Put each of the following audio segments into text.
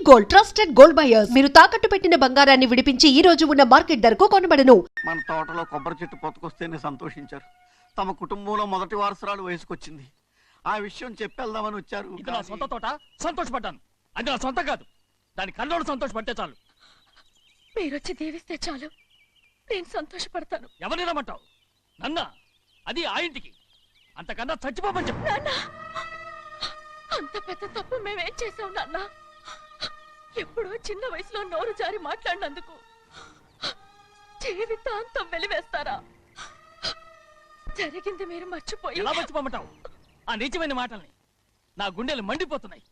Gold trusted gold buyers మీరు తాకట్టు పెట్టిన బంగారాన్ని విడిపించి ఈ రోజు ఉన్న మార్కెట్ ధరకు కొనబడను. మన తోటలో కొబ్బరి చెట్టు పొతకొస్తేనే సంతోషించారు. తమ కుటుంబంలో మొదటి వారసురాలు వయసుకొచ్చింది. ఆ విషయం చెప్పేద్దామని వచ్చారు. ఇది నా సొంత తోట, సంతోషపడ్డాను. అది నా సొంతం కాదు, దాని కళ్ళోడు సంతోషపడితే చాలు. మీరొచ్చి దీవిస్తే చాలు, నేను సంతోషపడతాను. ఎవరిని రమ్మంటావు? నన్న అది ఆ ఇంటికి, అంతకన్నా చచ్చిపోమని చెప్పు. నాన్న, అంత పెద్ద తప్పు మేమేం చేసాం నాన్న? ఎప్పుడో చిన్న వయసులో నోరు జారి మాట్లాడినందుకు జీవితాంతం వెలివేస్తారా? జరిగింది మీరు మర్చిపోయి ఎలా మర్చిపోమంటావు ఆ నీచమైన మాటల్ని? నా గుండెలు మండిపోతున్నాయి.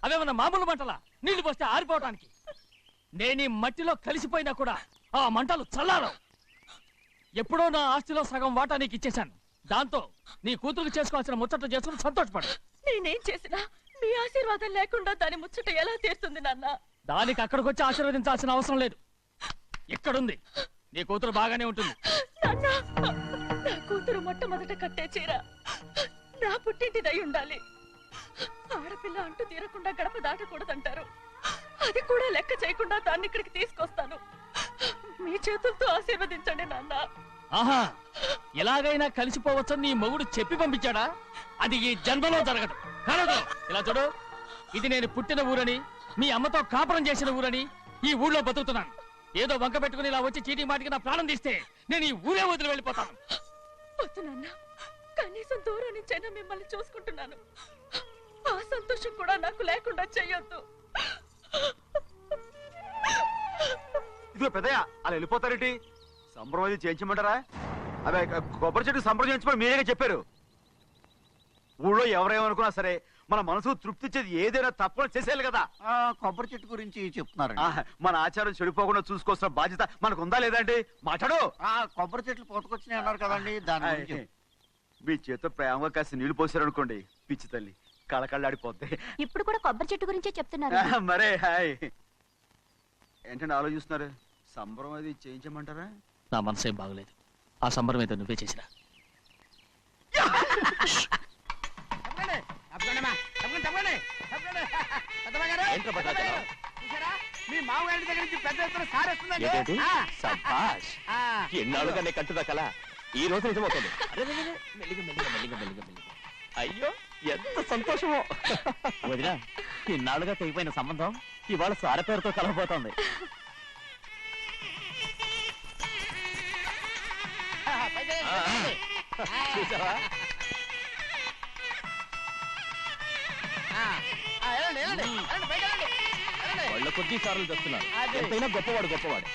అవేమన్నా మామూలు మంటలా నీళ్లు పోస్తే ఆరిపోవటానికి? నేను ఈ మట్టిలో కలిసిపోయినా కూడా ఆ మంటలు చల్లారవు. ఎప్పుడో నా ఆస్తిలో సగం వాటా నీకు ఇచ్చేశాను. దాంతో నీ కూతురు చేసుకోవాల్సిన ముచ్చట్లు చేసుకుని సంతోషపడు. నేనేం చేసినా మీ ఆశీర్వాదం లేకుండా దాని ముచ్చట ఎలా తీరుతుంది నాన్న? దానికి అక్కడికి వచ్చి ఆశీర్వదించాల్సిన అవసరం లేదు. ఇక్కడుంది, నీ కూతురు బాగానే ఉంటుంది. నాన్న, నా కూతురు మొట్టమొదట కట్టే చీర నా పుట్టింటిదై ఉండాలి. ఆడపిల్ల అంటూ తీరకుండా గడప దాటకూడదంటారు. అది కూడా లెక్క చేయకుండా దాన్ని ఇక్కడికి తీసుకొస్తాను. మీ చేతులతో ఆశీర్వదించండి నాన్న. ఆహా, ఎలాగైనా కలిసిపోవచ్చని నీ మొగుడు చెప్పి పంపించాడా? అది ఈ జన్మలో జరగదు. కాదు, ఇలా చూడు, ఇది నేను పుట్టిన ఊరని, మీ అమ్మతో కాపురం చేసిన ఊరని ఈ ఊళ్ళో బతుకుతున్నాను. ఏదో వంక పెట్టుకుని ఇలా వచ్చి చీటీ మాటికి నా ప్రాణం తీస్తే నేను ఈ ఊరే వదిలి వెళ్ళిపోతాను. వద్దు నాన్న, కనీసం దూరం నుంచైనా మిమ్మల్ని చూసుకుంటున్నాను. ఆ సంతోషం కూడా నాకు లేకుండా చెయ్యొద్దు. ఇదిగో పెద్దయ్య, అలా వెళ్ళిపోతారేంటి? సంబరం అది చేయించమంటారా? అదే కొబ్బరి చెట్టు సంబరం చేయించమని మీరేగా చెప్పారు. ఊళ్ళో ఎవరేమనుకున్నా సరే మన మనసు తృప్తి ఇచ్చేది ఏదైనా తప్పని చేసేయాలి కదా. కొబ్బరి చెట్టు గురించి చెప్తున్నారు. మన ఆచారం చెడిపోకుండా చూసుకోవాల్సిన బాధ్యత మనకు ఉందా లేదండి? మాట్లాడు. కొబ్బరి చెట్లు పొతకొచ్చినాయి అన్నారు కదండి, దాని గురించి. మీ చేత ప్రేమగా కాసి నీళ్లు పోసారు అనుకోండి, పిచ్చి తల్లి కళకళ్ళాడిపోద్ది. ఇప్పుడు కూడా కొబ్బరి చెట్టు గురించే చెప్తున్నారు. మరే హాయ్ ఏంటంటే ఆలోచిస్తున్నారు? సంబరం అది చేయించమంటారా? నా మనసు ఏం బాగలేదు. ఆ సంబరం ఏదో నువ్వే చేసినా. మీ మామగారి దగ్గర నుంచి పెద్ద ఎత్తున సార్ వస్తుందండి. ఎన్నాళ్ళుగానే కట్టుదా కల ఈ రోజు నిజమవుతుంది. అయ్యో ఎంత సంతోషమో వదినా. ఇన్నాళ్ళుగా తెగిపోయిన సంబంధం ఇవాళ సార పేరుతో కలవబోతోంది. చూసావా? వాళ్ళ కొద్ది సార్లు తెస్తున్నారు. ఎంతైనా గొప్పవాడు గొప్పవాడు.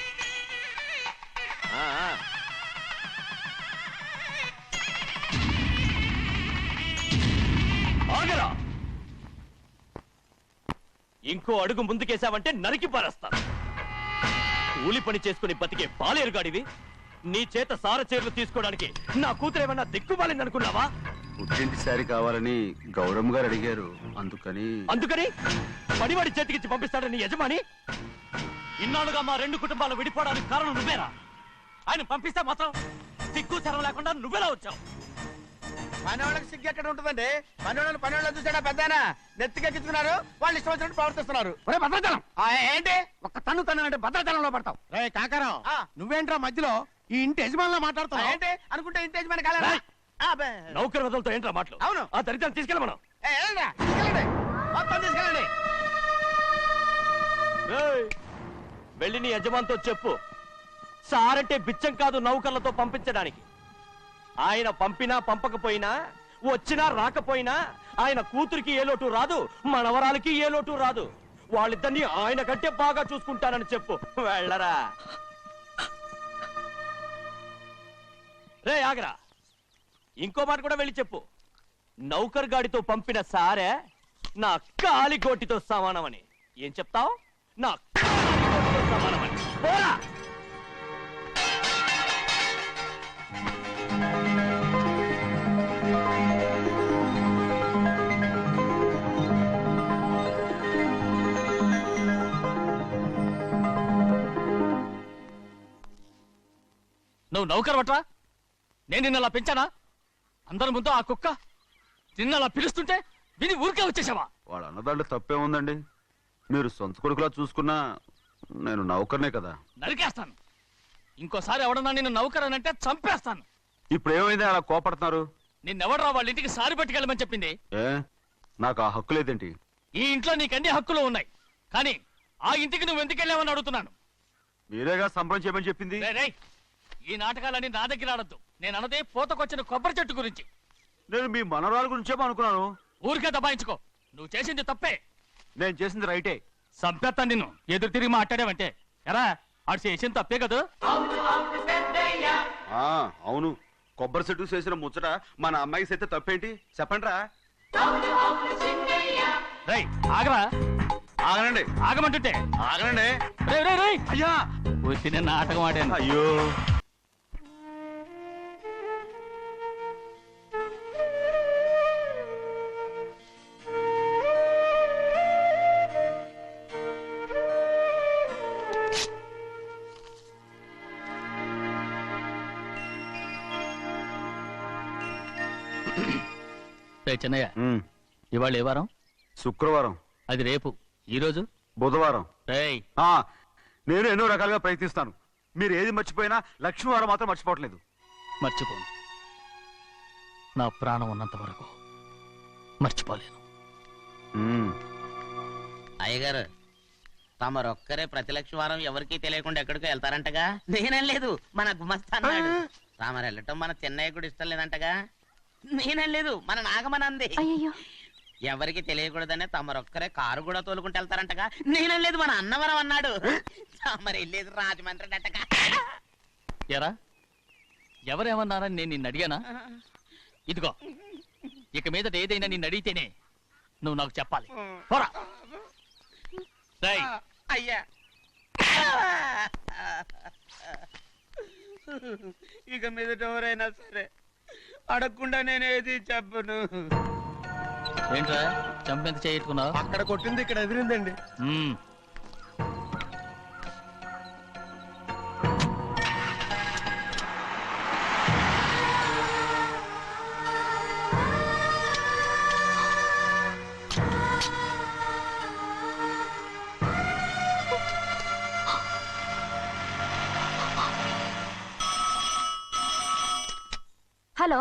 ఆగరా, ఇంకో అడుగు ముందుకేసావంటే నరికి పారేస్తాను. కూలి పని చేసుకుని బతికే బాలేరుగాడివి. నీ చేత సార చీరలు తీసుకోవడానికి నా కూతురు ఏమన్నా దిక్కుమాలింది అనుకున్నావా? పుట్టింటి సారి కావాలని గౌరమ్మ గారు అడిగారు, అందుకని పడివాడి చేతికిచ్చి పంపిస్తాడని యజమాని. ఇన్నాళ్ళుగా మా రెండు కుటుంబాలు విడిపోవడానికి కారణం నువ్వేరా? ఆయన పంపిస్తే మాత్రం సిగ్గు చరం లేకుండా నువ్వెలా వచ్చావు? పనివాళ్ళకి సిగ్గు ఎక్కడ ఉంటుందండి? పనివాళ్ళు చూసాడా పెద్ద నెత్తికెక్కించుకున్నారు, వాళ్ళు ఇష్టం వచ్చినట్టు ప్రవర్తిస్తున్నారు. భద్రాచలం ఏంటి ఒక్క తన్ను అంటే భద్రాచలంలో పడతావు? రే కాకారం, నువ్వేంట్రా మధ్యలో ఈ ఇంటి యజమానిలా మాట్లాడుతావు? ఏంటి అనుకుంటే ఇంటి యజమాని కాలేదా? నౌకర్ వదలతో ఏంట్రా మాటలు? అవును. ఆ దరిద్రాన్ని తీసుకెళ్ళమను. మొత్తం తీసుకెళ్ళండి. వెళ్ళి నీ యజమానితో చెప్పు, సారంటే బిచ్చం కాదు నౌకర్లతో పంపించడానికి. ఆయన పంపినా పంపకపోయినా, వచ్చినా రాకపోయినా ఆయన కూతురికి ఏ లోటు రాదు, మనవరాలకి ఏ లోటు రాదు. వాళ్ళిద్దరినీ ఆయన కంటే బాగా చూసుకుంటానని చెప్పు. వెళ్ళరా. రే ఆగరా, ఇంకో మాట కూడా వెళ్ళి చెప్పు. నౌకర్ గాడితో పంపిన సారే నా కాలిగోటితో సమానమని. ఏం చెప్తావు? నా కాలిగోటితో సమానమని. పోరా. నువ్వు నౌకర్ వట్రా? నేను నిన్న అలా పెంచానా? అందరి ముందు ఆ కుక్క నిన్న అలా పిలుస్తుంటే విని ఊరికే వచ్చేసావా? వాడు అన్నదాంట్లో తప్పే ఉందండి. మీరు సొంత కొడుకులా చూసుకున్నా నేను నౌకర్నే కదా. నరికేస్తాను. ఇంకోసారి ఎవడన్నా నిన్ను నౌకరనంటే చంపేస్తాను. ఇప్పుడు ఏమైంది అలా కోపడుతున్నారు? నిన్నెవడరా వాళ్ళ ఇంటికి సారి పట్టుకెళ్ళమని చెప్పింది? ఏ నాకు ఆ హక్కు లేదేంటి? ఈ ఇంట్లో నీకు అన్ని హక్కులు ఉన్నాయి, కానీ ఆ ఇంటికి నువ్వు ఎందుకు వెళ్ళావని అడుగుతున్నాను. మీరేగా సంబరం చేయమని చెప్పింది. రేయ్, రేయ్, ఈ నాటకాలన్నీ నా దగ్గర ఆడద్దు. నేను అన్నదే పూతకొచ్చిన కొబ్బరి చెట్టు గురించి. నేను మీ మనవరాల గురించేమో అనుకున్నాను. ఊరికే దబాయించుకో. నువ్వు చేసింది తప్పే. నేను చేసింది రైటే. సంపేత్తాను నిన్ను. ఎదురు తిరిగి మాట్లాడావంటే ఎరా ఆడు చేసింది తప్పే కదా. అవును, కొబ్బరి చెట్టు చేసిన ముచ్చట మన అమ్మాయికి చేస్తే తప్పేంటి చెప్పండి రా. రేయ్ ఆగరా. ఆగనండి. ఆగమంటుంటే ఆగనండి. రేయ్ రేయ్ రేయ్ అయ్యా వచ్చి నేను నాటకం ఆడాను. అయ్యో రేయ్ చిన్నయ్య, ఇవాళ ఏ వారం? శుక్రవారం. అది రేపు. ఈ రోజు బుధవారం. రేయ్ నేను ఎన్నో రకాలుగా ప్రయత్నిస్తాను. మీరు ఏది మర్చిపోయినా లక్ష్మీవారం మాత్రం మర్చిపోవట్లేదు. మర్చిపోను. నా ప్రాణం ఉన్నంత వరకు మర్చిపోలేను. అయ్యగారు, తమరొక్కరే ప్రతి లక్ష్మీవారం ఎవరికీ తెలియకుండా ఎక్కడికో వెళ్తారంటగా? నేనేం లేదు, మన గుమస్తా అన్నాడు. తామరు వెళ్ళటం మన చెన్నయ్య కూడా ఇష్టం లేదంటగా? నేనేం లేదు, మన నాగమనంది. అయ్యయ్యో, ఎవరికి తెలియకూడదనే తమరొక్కరే కారు కూడా తోలుకుంటూ వెళ్తారంటగా? నేనేం లేదు, మన అన్నవరం అన్నాడు. తమరు వెళ్ళేది రాజమండ్రి అంటగా? ఎరా ఎవరేమన్నారని నేను నిన్ను అడిగానా? ఇదిగో, ఇక మీదట ఏదైనా నిన్ను అడిగితేనే నువ్వు నాకు చెప్పాలి. పోరా. రేయ్, అయ్యా, ఇక మీదట ఎవరైనా సరే అడగకుండా నేనేది చెప్పను. ఏంట్రా చంపెంత చేయించుకున్నావు? అక్కడ కొట్టింది ఇక్కడ ఎదిరిందండి. హలో.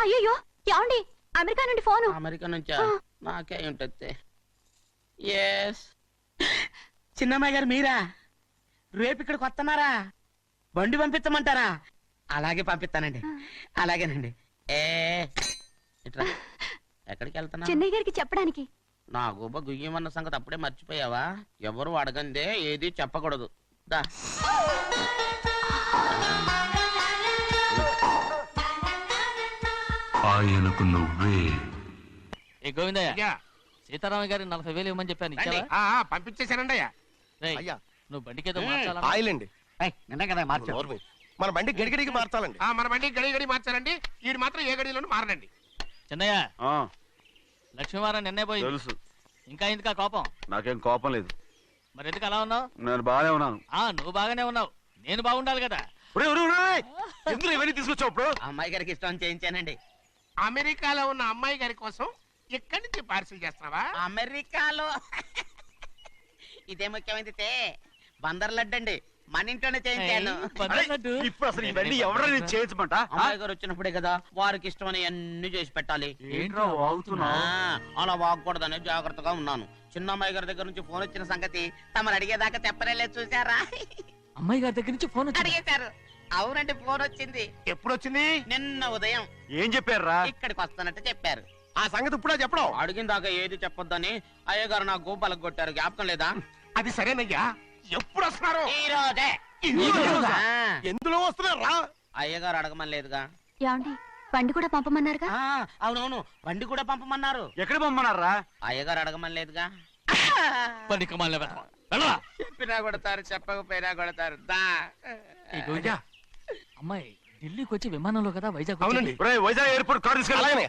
అయ్యయ్యో, ఏమండి? అమెరికా నుండి ఫోను. అమెరికా నుంచా? నాకే ఉంటుంది. ఎస్, చిన్నమ్మాయి గారు మీరా? రేపు ఇక్కడికి వస్తున్నారా? బండి పంపించమంటారా? అలాగే పంపిస్తానండి. అలాగేనండి. ఇట్రా. ఎక్కడికి వెళ్తున్నా? చెన్నై గారికి చెప్పడానికి. నా గుబ్బ గుయ్యమన్న సంగతి అప్పుడే మర్చిపోయావా? ఎవరు అడగందే ఏది చెప్పకూడదు. దా. ఆయనకు నువ్వే. ఏ గోవిందయ్య, సీతారామ గారి 40,000 ఇవ్వమని చెప్పాను, ఇచ్చావా? పంపించేశానండి అయ్యా. రేయ్, అయ్యా, నువ్వు బండికేదో మార్చాలా? ఆయిల్ అండి. నిన్న కదా మార్చారు. మన బండి గడిగడికి మార్చాలండి. మన బండి గడి మార్చాలండి. ఈ మాత్రం ఏ గడిలోనూ మారనండి. చిన్నయ్య, లక్ష్మీవారం నిన్నే పోయింది. తెలుసు. ఇంకా ఎందుకా కోపం? నాకేం కోపం లేదు. మరి ఎందుకు అలా ఉన్నావు? నేను బాగానే ఉన్నాను. నువ్వు బాగానే ఉన్నావు, నేను బాగుండాలి కదా. ఎందుకు ఇవన్నీ తీసుకొచ్చావు? ఇప్పుడు అమ్మాయి గారికి ఇష్టం చేయించానండి. అమెరికాలో ఉన్న అమ్మాయి గారి కోసం ఎక్కడి నుంచి పార్సిల్ చేస్తున్నావా? అమెరికాలో ఇదే ముఖ్యమైనది. బందర్ లడ్డు అండి, మన ఇంట్లోనే చేయించాను. ఇప్పుడు అసలు ఇవన్నీ ఎవరైనా చేయించమంట? అమ్మాయి గారు వచ్చినప్పుడే కదా వారికి ఇష్టమని అన్ని చేసి పెట్టాలి. ఏంట్రా వాగుతున్నా? అలా వాగకూడదని జాగ్రత్తగా ఉన్నాను. చిన్న అమ్మాయి గారి దగ్గర నుంచి ఫోన్ వచ్చిన సంగతి తమరు అడిగేదాకా చెప్పలేదు. చూసారా? అమ్మాయి గారి దగ్గర నుంచి ఫోన్ అడిగేశారు. అవునండి, ఫోన్ వచ్చింది. ఎప్పుడు వచ్చింది? నిన్న ఉదయం. ఏం చెప్పారా? ఇక్కడికి వస్తానంటే చెప్పారు. ఆ సంగతి ఇప్పుడే చెప్పడం. అడిగిన దాకా ఏది చెప్పొద్దని అయ్యగారు నా గోపాలకు కొట్టారు. జ్ఞాపకం లేదా? అది సరేనయ్యా. ఎప్పుడు వస్తున్నారు? ఈ రోజే. ఎందులో వస్తున్నారా? అయ్యగారు అడగమని లేదుగా. ఏమండి? బండి కూడా పంపమన్నారుగా? అవునవును, బండి కూడా పంపమన్నారు. ఎక్కడ పంపమన్నారా? అయ్యగారు అడగమని లేదుగా. చెప్పినా కొడతారు, చెప్పకపోయినా కొడతారు. దా. అమ్మాయి ఢిల్లీకి వచ్చి విమానంలో కదా వైజాగ్ అవునండి. వైజాగ్ ఎయిర్పోర్ట్ కార్ తీసుకెళ్ళి.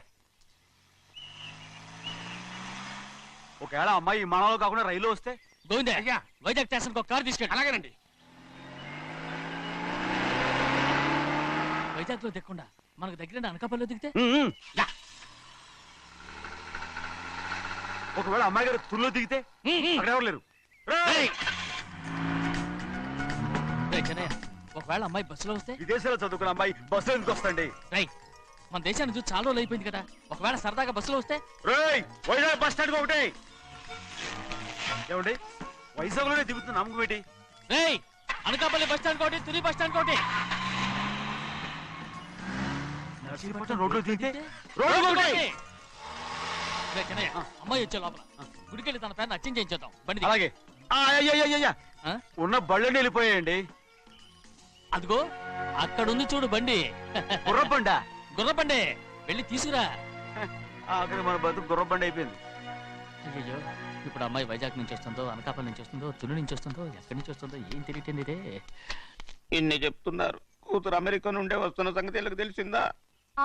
ఒకవేళ అమ్మాయి విమానంలో కాకుండా రైలు వస్తే? గోవిందయ్య, అయ్యా, వైజాగ్ స్టేషన్ ఒక కార్ తీసుకెళ్ళి. అలాగేనండి. వైజాగ్ లో దిక్కుండా మనకు దగ్గర అనకాపల్లిలో దిగితే? ఒకవేళ అమ్మాయి గారు తుల్లో దిగితే అక్కడ ఎవరు లేరు. రేయ్! రేయ్ చెన్నయ్య, ఒకవేళ అమ్మాయి బస్సులో వస్తే? విదేశాల్లో చదువుకున్న అమ్మాయి బస్సులో ఎందుకు వస్తండి? రై, మన దేశాన్ని చూసి చాలా రోజులు అయిపోయింది కదా, ఒకవేళ సరదాగా బస్సులో వస్తే? రేయ్, వైజాగ్ బస్ స్టాండ్ ఒకటి ఏమండి, వైజాగ్ లోనే దిగుతున్న నమ్మకం ఏంటి? రేయ్, అనకాపల్లి బస్ స్టాండ్ కోటి, తుని బస్ స్టాండ్ కోటి. నర్సీపట్నం రోడ్లో దిగితే రేయ్ చెన్నయ్య, అమ్మాయి వచ్చే లోపల గుడికెళ్ళి తన పేరుని అచ్చం చేయించేద్దాం. బండి దిగు. అలాగే. ఆ? ఉన్న బళ్ళని వెళ్ళిపోయాయండి. అదిగో అక్కడుంది చూడు బండి. గుర్రబండ. గుర్రబండి, వెళ్ళి తీసుకురా. అక్కడ మన బతుకు గుర్రబండ అయిపోయింది. అయ్యో, ఇప్పుడు అమ్మాయి వైజాగ్ నుంచి వస్తుందో, అనకాపల్లి నుంచి వస్తుందో, తుని నుంచి వస్తుందో, ఎక్కడి నుంచి వస్తుందో ఏం తెలియటండి ఇదే. ఇన్ని చెప్తున్నారు, కూతురు అమెరికా నుండే వస్తున్న సంగతి వీళ్ళకి తెలిసిందా?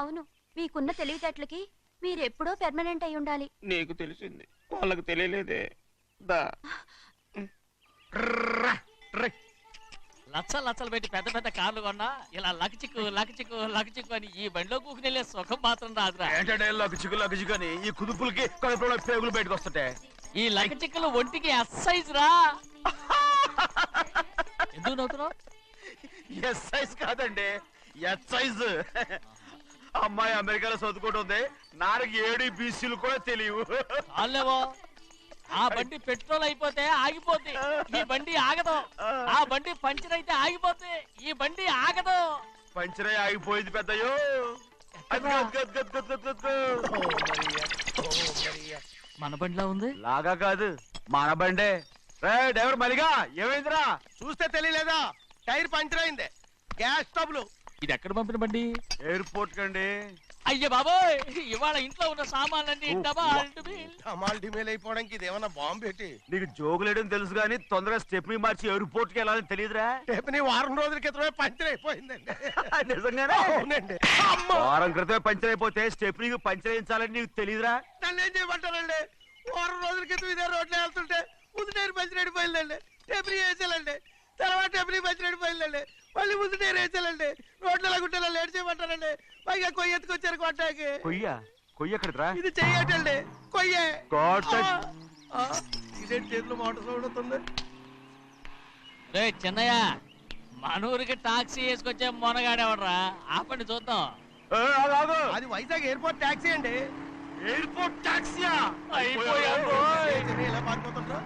అవును, మీకున్న తెలివితేటలకి మీరెప్పుడో పెర్మనెంట్ అయి ఉండాలి. నీకు తెలిసింది, వాళ్ళకి తెలియలేదే. దా లచ్చలు పెట్టి పెద్ద పెద్ద కార్లు కొన్నా ఇలా లకచిక్కు లకచిక్కు లకచిక్కు అని ఈ బండిలో కూకుని వెళ్ళే సుఖం మాత్రం రాదురా. ఏంటంటే లగచిక్కు అని ఈ కుదుపులకి కడుపులో పేగులు బయటకు వస్తుంటే ఈ లకచిక్కులు ఒంటికి ఎక్సైజ్ రా. ఎందుకు నవ్వుతున్నావు? ఎస్ సైజ్ కాదండి, ఎస్ సైజ్. అమ్మాయి అమెరికాలో చదువుకుంటుంది, నాకు 7 బీసీలు కూడా తెలియవు. చాలేవో, ఆ బండి పెట్రోల్ అయిపోతే ఆగిపోద్ది, ఈ బండి ఆగదు. ఆ బండి పంచర్ అయితే ఆగిపోద్ది, ఈ బండి ఆగదు. పంచరే ఆగిపోయింది పెద్దయ్యో. మన బండిలా ఉంది. లాగా కాదు, మన బండే. డ్రైవర్ మలిగా ఏమైందిరా? చూస్తే తెలియలేదా? టైర్ పంచర్ అయింది. గ్యాస్ స్టవ్లు. ఇది ఎక్కడ పంపిన బండి? ఎయిర్పోర్ట్ కండి. అయ్య బాబోయ్, ఇవాళ ఇంట్లో ఉన్న సామాన్లన్నీ డబాల్ డుబిల్. డమాల్ డిమేల్ అయిపోవడానికి ఇదేమన్నా బాంబు పెట్టి? నీకు జోగులేయడం తెలుసు కానీ తొందరగా స్టెప్ని మార్చి ఎయిర్పోర్ట్ కి వెళ్ళాలని తెలియదురా? రేపని వారం రోజుల క్రితమే పంచర్ అయిపోయిందండి. నిజంగానే? అవునండి. వారం క్రితమే పంచర్ అయిపోతే స్టెప్నీకి పంచర్ వేయించాలని నీకు తెలియదురా? నన్ను ఏం చేయమంటారండి? వారం రోజుల క్రితం ఇదే రోడ్లో వెళ్తుంటే ముందు టైర్ పంచర్ అయిపోయిందండి. టెబ్రీ వేసాలండి, తర్వాత టెబ్రీ పంచర్ అయిపోయిందండి, మళ్ళీ ముందు టైర్ వేసాలండి. రోడ్లు ఎలాగుంటే లేట్ చేయమంటారండి. పైగా కొయ్య ఎత్తుకొచ్చారు కొట్టాకి. కొయ్య ఎక్కడిరా? ఇది చెయ్యటండి, కొయ్యే. God. ఇదే చేతిలో మోటార్ సౌండ్ అవుతుంది. రే చిన్నయ్య, మనూరికి టాక్సీ వేసుకొచ్చే మొనగాడేవడరా? ఆపండి చూద్దాం. అది వైజాగ్ ఎయిర్పోర్ట్ టాక్సీ అండి. ఎయిర్పోర్ట్ టాక్సీయా? ఇలా పారిపోతుండ్రా?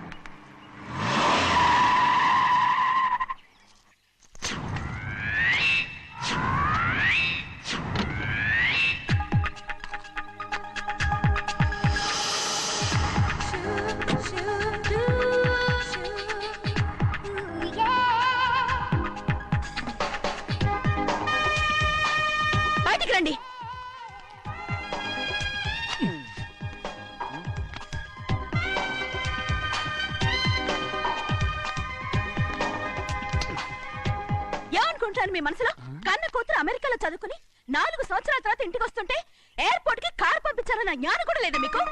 బయటికి రండి. ఏమనుకుంటాను మీ మనసులో? కన్న కూతురు అమెరికాలో చదువుకుని 4 సంవత్సరాల తర్వాత ఇంటికి వస్తుంటే ఎయిర్పోర్ట్ కి కార్ పంపించారన్న జ్ఞానం కూడా లేదా మీకు?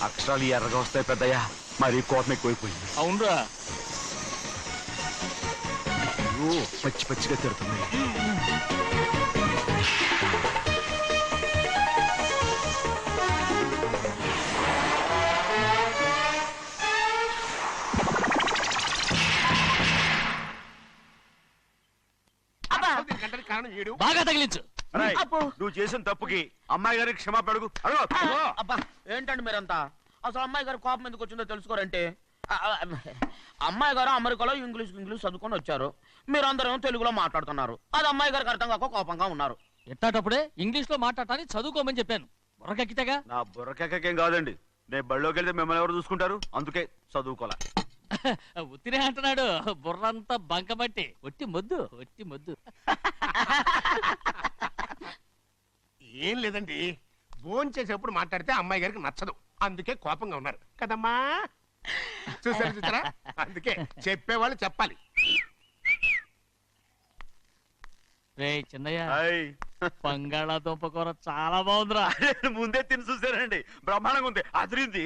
అక్షరాలు ఎర్రగా వస్తాయి పెద్దయ్యా, మరి కోపం ఎక్కువైపోయింది. అవునరా, పచ్చి పచ్చిగా తిడుతుంది. కారణం ఏడు. బాగా తగిలించు. అరేయ్, నువ్వు చేసిన తప్పుకి అమ్మాయి గారికి క్షమాపణ అడుగు. అబ్బా, ఏంటండి మీరంతా? అసలు అమ్మాయి గారు కోపం ఎందుకు వచ్చిందో తెలుసుకోరంటే, అమ్మాయి గారు అమెరికాలో ఇంగ్లీష్ చదువుకొని వచ్చారు, మీరందరూ తెలుగులో మాట్లాడుతున్నారు. అది అమ్మాయి గారికి అర్థం కాక కోపంగా ఉన్నారు. ఎట్టాటప్పుడే ఇంగ్లీష్ లో మాట్లాడటానికి చదువుకోమని చెప్పాను. బుర్రకెక్కితేగా. నా బుర్రకెక్కకేం కాదండి, నేను బడిలోకి వెళ్తే మిమ్మల్ని ఎవరు చూసుకుంటారు? అందుకే చదువుకోలే. ఉత్తినే అంటున్నాడు, బుర్రంతా బంకబట్టి. ఒట్టి మొద్దు, ఒట్టి మొద్దు. ఏం లేదండి, ఫోన్ చేసేప్పుడు మాట్లాడితే అమ్మాయి గారికి నచ్చదు, అందుకే కోపంగా ఉన్నారు కదమ్మా. చూసారా, అందుకే చెప్పేవాళ్ళు చెప్పాలి. రే చిన్నయ్య, హాయ్. బంగాళాదుంప కూర చాలా బాగుందిరా. నేను ముందే తిని చూసానండి, బ్రహ్మాండంగా ఉంది, అదిరింది.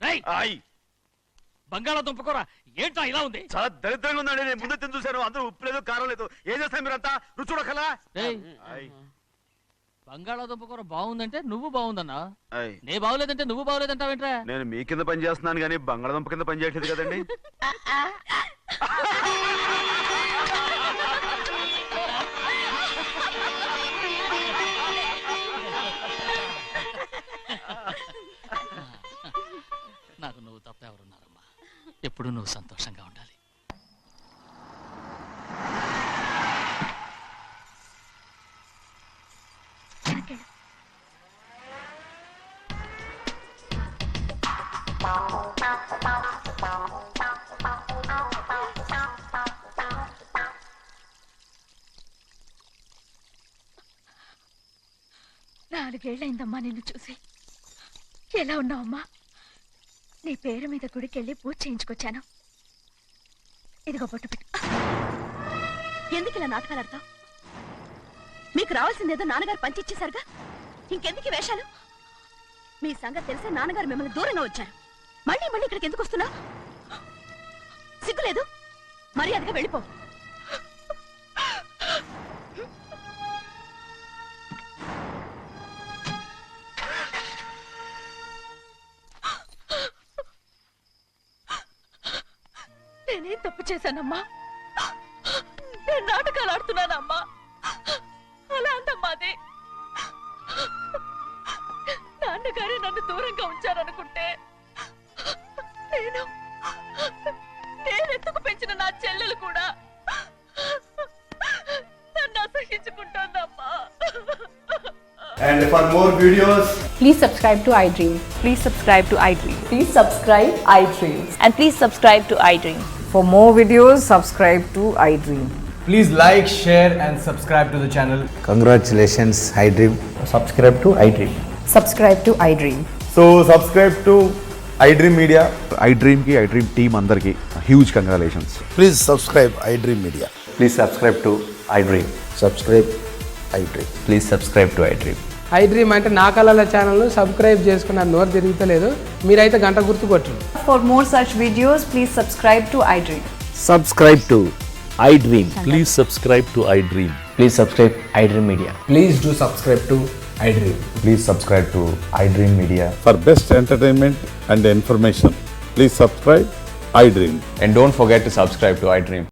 రేయ్, హాయ్. బంగాళాదుంప కూర ఏంట్రా ఇలా ఉంది? చాలా దరిద్రంగా ఉందండి, నేను ముందే తిని చూశాను. అందరూ ఉప్పు లేదు, కారం లేదు. ఏం చేస్తారు మీరంతా? రుచి చూడకలా. రేయ్, హాయ్. బంగాళాదుంప కూర బాగుందంటే నువ్వు బాగుందన్నా, హాయ్. నే బాగులేదంటే నువ్వు బాగులేదంటావేంట్రా? నేను మీ కింద పని చేస్తున్నాను కానీ బంగాళదుంప కింద పని చేయట్లేదు కదండి. నాకు నువ్వు తప్ప ఎవరున్నారమ్మా? ఎప్పుడు నువ్వు సంతోషంగా ఉండాలి. నాలుగేళ్లైందమ్మా నిన్ను చూసి. ఎలా ఉన్నావమ్మా? నీ పేరు మీద గుడికెళ్ళి పూజ చేయించుకొచ్చాను. ఇదిగో బొట్టు పెట్టు. ఎందుకు ఇలా నాటకాలు ఆడతావు? మీకు రావాల్సిందేదో నాన్నగారు పంచిచ్చేశారుగా, ఇంకెందుకు ఈ వేషాలు? మీ సంగతి తెలిసే నాన్నగారు మిమ్మల్ని దూరంగా వచ్చారు. మళ్ళీ మళ్ళీ ఇక్కడికి ఎందుకు వస్తున్నా? సిగ్గులేదు? మర్యాదగా వెళ్ళిపో. నేనేం తప్పు చేశానమ్మా? నేను నాటకాలు ఆడుతున్నానమ్మా. అలా అందమ్మా అది. నాన్నగారే నన్ను దూరంగా ఉంచారనుకుంటే నేనెత్తుకు పెంచిన నా చెల్లెలు కూడా నన్ను అసహించుకుంటోందమ్మా. And for more videos, please subscribe to iDream. Please subscribe to iDream. Please subscribe iDream. And please subscribe to iDream. For more videos, subscribe to iDream. please like, share and subscribe to the channel. Congratulations, iDream. Subscribe to iDream. Subscribe to iDream. So subscribe to iDream Media. iDream ki iDream team andarki huge congratulations. Please subscribe iDream Media. Please subscribe to iDream. Subscribe iDream. Please subscribe to iDream. iDream అంటే నా కళల channel subscribe చేసుకున్న నోరు తిరుగుతలేదు, మీరైతే గంట గుర్తు కొట్టండి. For more such videos, please subscribe to iDream. Subscribe to iDream. Please subscribe to iDream. Please subscribe iDream Media. Please do subscribe to iDream. Please subscribe to iDream Media. For best entertainment and information, please subscribe iDream. And don't forget to subscribe to iDream.